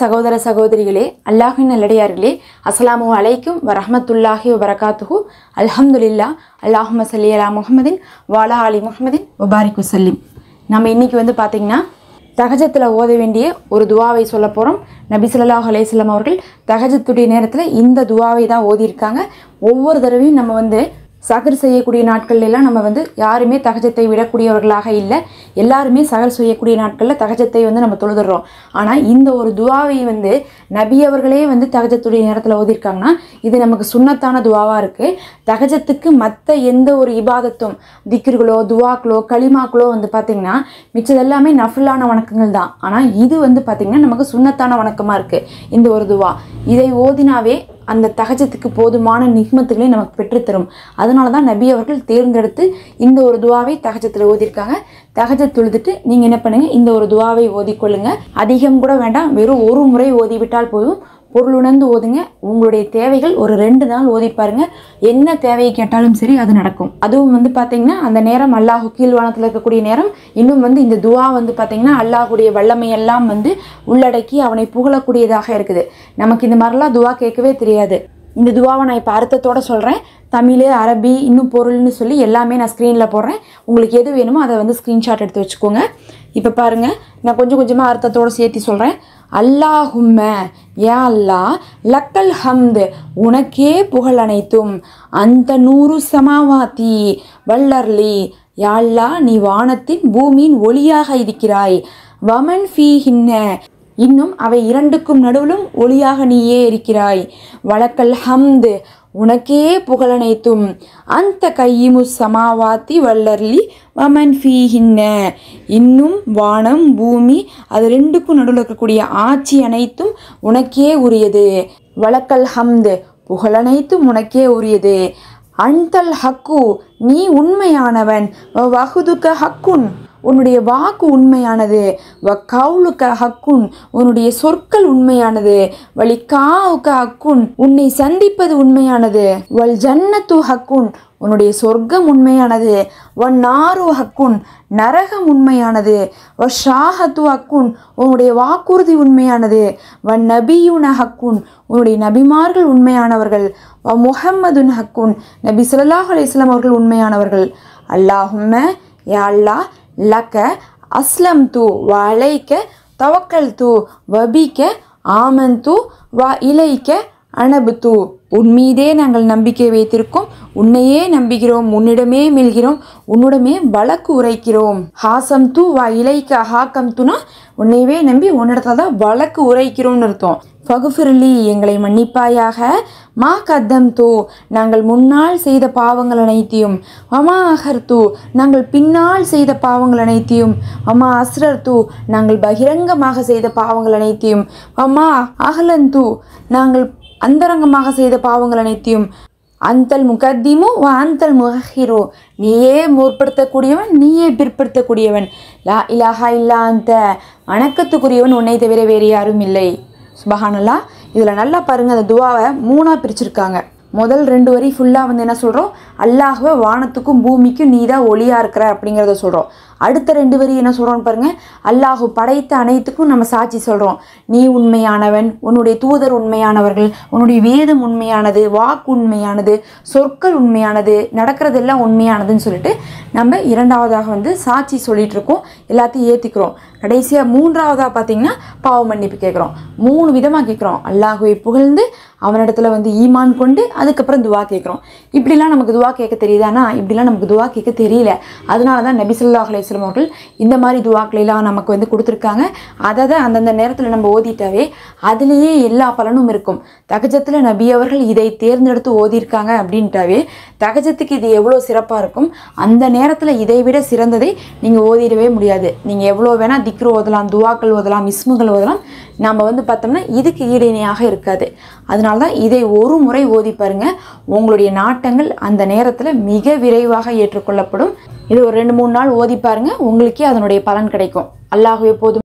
சகோதர சகோதரிகளே, அல்லாஹ்வின் நல்லடியார்களே, அஸ்ஸலாமு அலைக்கும் வரஹ்மத்துல்லாஹி வபரகாத்துஹு. அல்ஹம்துலில்லாஹ். அல்லாஹும்ம ஸல்லி அலா முஹம்மதின் வஅலா ஆலி முஹம்மதின் வபாரிக் வஸல்லிம். நம்ம இன்னைக்கு பார்த்தீங்கன்னா தஹஜத்தில் ஓத வேண்டிய ஒரு துவாவை சொல்ல போகிறோம். நபி ஸல்லல்லாஹு அலைஹி வஸல்லம் அவர்கள் தஹஜத்துடைய நேரத்தில் இந்த துவாவை தான் ஓதியிருக்காங்க. ஒவ்வொரு தடவையும் நம்ம சகர் செய்யக்கூடிய நாட்கள்லாம் நம்ம யாருமே தஹஜத்தை விடக்கூடியவர்களாக இல்லை. எல்லாருமே சகர் செய்யக்கூடிய நாட்களில் தஹஜத்தை நம்ம தொழுதுறோம். ஆனால் இந்த ஒரு துவாவை நபி அவர்களே தஹஜத்துடைய நேரத்தில் ஓதியிருக்காங்கன்னா இது நமக்கு சுன்னத்தான துவாவாக இருக்குது. தஹஜத்துக்கு மற்ற எந்த ஒரு இபாதத்தும் திக்ர்களோ துவாக்களோ களிமாக்களோ பார்த்திங்கன்னா மிச்சது எல்லாமே நஃபிலான வணக்கங்கள் தான். ஆனால் இது பார்த்திங்கன்னா நமக்கு சுன்னத்தான வணக்கமாக இருக்குது. இந்த ஒரு துவா இதை ஓதினாவே அந்த தஹஜத்துக்கு போதுமான நிஹ்மத்துகளை நமக்கு பெற்றுத்தரும். அதனால தான் நபி அவர்கள் தேர்ந்தெடுத்து இந்த ஒரு துவாவை தஹஜத்தில் ஓதியிருக்காங்க. தஹஜத் தொழுதுட்டு நீங்கள் என்ன பண்ணுங்கள், இந்த ஒரு துவாவை ஓதிக்கொள்ளுங்க. அதிகம் கூட வேண்டாம், வெறும் ஒரு முறை ஓதிவிட்டால் போதும். பொருளுணர்ந்து ஓதுங்க. உங்களுடைய தேவைகள் ஒரு 2 நாள் ஓதி பாருங்க. என்ன தேவையை கேட்டாலும் சரி அது நடக்கும். அதுவும் பார்த்தீங்கன்னா அந்த நேரம் அல்லாஹ் கீழ்வானத்தில் இருக்கக்கூடிய நேரம். இன்னும் இந்த துவா பார்த்தீங்கன்னா அல்லாஹுடைய வல்லமையெல்லாம் உள்ளடக்கி அவனை புகழக்கூடியதாக இருக்குது. நமக்கு இந்த மாதிரிலாம் துவா கேட்கவே தெரியாது. இந்த துவாவை நான் இப்போ அர்த்தத்தோடு சொல்கிறேன். தமிழ், அரபி, இன்னும் பொருள்னு சொல்லி எல்லாமே நான் ஸ்க்ரீனில் போடுறேன். உங்களுக்கு எது வேணுமோ அதை ஸ்க்ரீன்ஷாட் எடுத்து வச்சுக்கோங்க. இப்போ பாருங்கள், நான் கொஞ்சம் கொஞ்சமாக அர்த்தத்தோடு சேர்த்து சொல்கிறேன். அல்லாஹும்ம யா அல்லாஹ் லக்கல் ஹம்து உனக்கே புகழ் அனைத்தும். அந்த நூறு சமாவாத்தி வல்லர்லி யா அல்லாஹ் நீ வானத்தின் பூமியின் ஒளியாக இருக்கிறாய். வமன் ஃபீஹின்ன இன்னும் அவை இரண்டுக்கும் நடுவிலும் ஒளியாக நீயே இருக்கிறாய். வலக்கல் ஹம்து உனக்கே புகழனைத்தும். அந்த கையிமு சமாவாத்தி வல்லர்லி வமன் ஃபீஹின்ன இன்னும் வானம் பூமி அது ரெண்டுக்கும் நடுவில் இருக்கக்கூடிய ஆட்சி அனைத்தும் உனக்கே உரியது. வலக்கல் ஹம்து புகழனைத்தும் உனக்கே உரியது. அன்தல் ஹக்கு நீ உண்மையானவன். வஹுதுக ஹக்குன் உன்னுடைய வாக்கு உண்மையானது. வ கவுலுக்க ஹக்குன் உன்னுடைய சொற்கள் உண்மையானது. வலிகாவுக்க ஹக்குன் உன்னை சந்திப்பது உண்மையானது. வல் ஜன்னத்து ஹக்குன் உன்னுடைய சொர்க்கம் உண்மையானது. வ நாரு ஹக்குன் நரகம் உண்மையானது. வ ஷாஹத்து ஹக்குன் உன்னுடைய வாக்குறுதி உண்மையானது. வ நபியுன ஹக்குன் உன்னுடைய நபிமார்கள் உண்மையானவர்கள். வ முஹம்மதுன் ஹக்குன் நபி ஸல்லல்லாஹு அலைஹி வஸல்லம் அவர்கள் உண்மையானவர்கள். அல்லாஹும்ம யா அல்லாஹ் லக்க அஸ்லம்து வ அலைக்க தவக்கல்து வபிக்க ஆமன்து வ இலைக்க அனபுத்து உன் மீதே நாங்கள் நம்பிக்கை வைத்திருக்கோம், உன்னையே நம்புகிறோம், உன்னிடமே மீள்கிறோம், உன்னிடமே வழக்கு உரைக்கிறோம். ஹாசம் தூ வா இலைக்க ஹாக்கம் துனா உன்னையவே நம்பி உன்னிடத்துல தான் வழக்கு உரைக்கிறோம்னு அர்த்தம். ஃபகுஃபிர்லி எங்களை மன்னிப்பாயாக. மா கத்தம் தூ நாங்கள் முன்னால் செய்த பாவங்கள் அனைத்தையும். அமா அஹர் தூ நாங்கள் பின்னால் செய்த பாவங்கள் அனைத்தையும். அமா அஸ்ரர் தூ நாங்கள் பகிரங்கமாக செய்த பாவங்கள் அனைத்தையும். அமா அஹ்லன் தூ நாங்கள் அந்தரங்கமாக செய்த பாவங்கள் அனைத்தையும். அந்தல் முகத்திமு அந்தல் முஹிரு நீயே முற்படுத்தக்கூடியவன், நீயே பிற்படுத்தக்கூடியவன். லா இலாஹா இல்லா அந்த வணக்கத்துக்குரியவன் உன்னை தவிர வேறு யாரும் இல்லை. சுபஹானல்லாஹ். இதில் நல்லா பாருங்கள், அந்த துவாவை 3ஆக பிரிச்சிருக்காங்க. முதல் 2 வரி ஃபுல்லாக என்ன சொல்கிறோம், அல்லாஹ்வை வானத்துக்கும் பூமிக்கும் நீ தான் ஒளியாக இருக்கிற அப்படிங்கிறத சொல்கிறோம். அடுத்த 2 வரி என்ன சொல்கிறோன்னு பாருங்கள், அல்லாஹ் படைத்த அனைத்துக்கும் நம்ம சாட்சி சொல்கிறோம். நீ உண்மையானவன், உன்னுடைய தூதர் உண்மையானவர்கள், உன்னுடைய வேதம் உண்மையானது, வாக்கு உண்மையானது, சொற்கள் உண்மையானது, நடக்கிறதெல்லாம் உண்மையானதுன்னு சொல்லிட்டு நம்ம 2ஆவதாக சாட்சி சொல்லிகிட்டு இருக்கோம், எல்லாத்தையும் ஏற்றிக்கிறோம். கடைசியாக 3ஆவதாக பார்த்திங்கன்னா பாவ மன்னிப்பு கேட்குறோம். 3 விதமாக கேட்குறோம். அல்லாஹுவை புகழ்ந்து அவனிடத்துல ஈமான் கொண்டு அதுக்கப்புறம் துவா கேட்குறோம். இப்படிலாம் நமக்கு துவா கேட்க தெரியுதானா? இப்படிலாம் நமக்கு துவா கேட்க தெரியல. அதனால தான் நபி ஸல்லல்லாஹு அலைஹி வஸல்லம் அவர்கள் இந்த மாதிரி துவாக்களெல்லாம் நமக்கு கொடுத்துருக்காங்க. அதை அந்தந்த நேரத்தில் நம்ம ஓதிட்டாவே அதுலேயே எல்லா பலனும் இருக்கும். தஹஜத்தில் நபி அவர்கள் இதை தேர்ந்தெடுத்து ஓதியிருக்காங்க அப்படின்ட்டாவே தஹஜத்துக்கு இது எவ்வளோ சிறப்பாக இருக்கும். அந்த நேரத்தில் இதை விட சிறந்ததை நீங்கள் ஓதிடவே முடியாது. நீங்கள் எவ்வளோ வேணால் திக்ரு ஓதலாம், துவாக்கள் ஓதலாம், இஸ்முகள் ஓதலாம், நம்ம பார்த்தோம்னா இதுக்கு ஈடிணையாக இருக்காது. அதனால தான் இதை ஒரு முறை ஓதி பாருங்கள். உங்களுடைய நாட்டங்கள் அந்த நேரத்தில் மிக விரைவாக ஏற்றுக்கொள்ளப்படும். இது ஒரு 2-3 நாள் ஓதி பாருங்கள், உங்களுக்கே அதனுடைய பலன் கிடைக்கும். அல்லாஹ்வே போதும்.